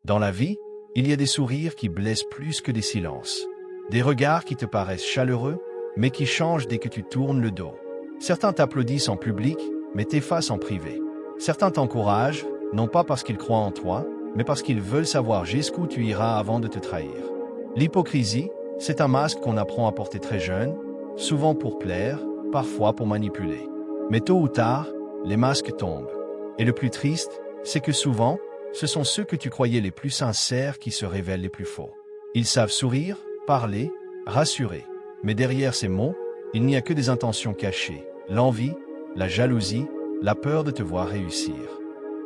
Dans la vie, il y a des sourires qui blessent plus que des silences. Des regards qui te paraissent chaleureux, mais qui changent dès que tu tournes le dos. Certains t'applaudissent en public, mais t'effacent en privé. Certains t'encouragent, non pas parce qu'ils croient en toi, mais parce qu'ils veulent savoir jusqu'où tu iras avant de te trahir. L'hypocrisie, c'est un masque qu'on apprend à porter très jeune, souvent pour plaire, parfois pour manipuler. Mais tôt ou tard, les masques tombent. Et le plus triste, c'est que souvent, ce sont ceux que tu croyais les plus sincères qui se révèlent les plus faux. Ils savent sourire, parler, rassurer. Mais derrière ces mots, il n'y a que des intentions cachées, l'envie, la jalousie, la peur de te voir réussir.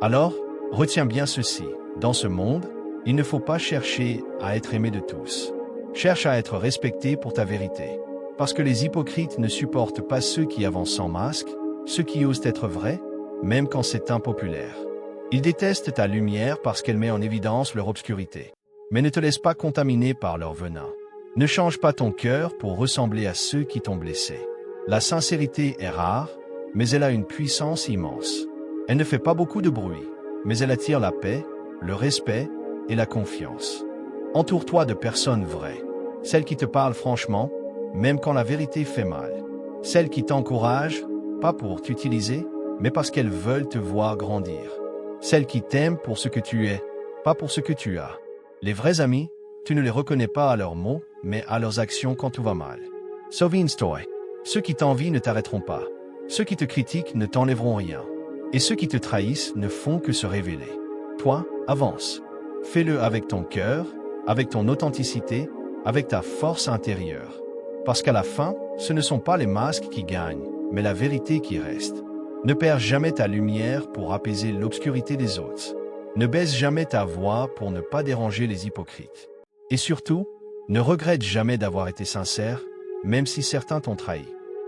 Alors, retiens bien ceci. Dans ce monde, il ne faut pas chercher à être aimé de tous. Cherche à être respecté pour ta vérité. Parce que les hypocrites ne supportent pas ceux qui avancent sans masque, ceux qui osent être vrais, même quand c'est impopulaire. Ils détestent ta lumière parce qu'elle met en évidence leur obscurité. Mais ne te laisse pas contaminer par leur venin. Ne change pas ton cœur pour ressembler à ceux qui t'ont blessé. La sincérité est rare, mais elle a une puissance immense. Elle ne fait pas beaucoup de bruit, mais elle attire la paix, le respect et la confiance. Entoure-toi de personnes vraies. Celles qui te parlent franchement, même quand la vérité fait mal. Celles qui t'encouragent, pas pour t'utiliser, mais parce qu'elles veulent te voir grandir. Celles qui t'aiment pour ce que tu es, pas pour ce que tu as. Les vrais amis, tu ne les reconnais pas à leurs mots, mais à leurs actions quand tout va mal. Souviens-toi, ceux qui t'envient ne t'arrêteront pas. Ceux qui te critiquent ne t'enlèveront rien. Et ceux qui te trahissent ne font que se révéler. Toi, avance. Fais-le avec ton cœur, avec ton authenticité, avec ta force intérieure. Parce qu'à la fin, ce ne sont pas les masques qui gagnent, mais la vérité qui reste. Ne perds jamais ta lumière pour apaiser l'obscurité des autres. Ne baisse jamais ta voix pour ne pas déranger les hypocrites. Et surtout, ne regrette jamais d'avoir été sincère, même si certains t'ont trahi.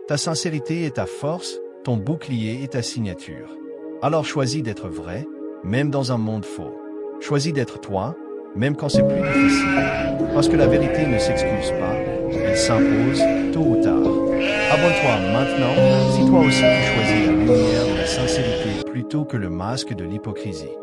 Ta sincérité est ta force, ton bouclier est ta signature. Alors choisis d'être vrai, même dans un monde faux. Choisis d'être toi, même quand c'est plus difficile. Parce que la vérité ne s'excuse pas, elle s'impose tôt ou tard. Abonne-toi maintenant si toi aussi tu choisis la lumière de la sincérité plutôt que le masque de l'hypocrisie.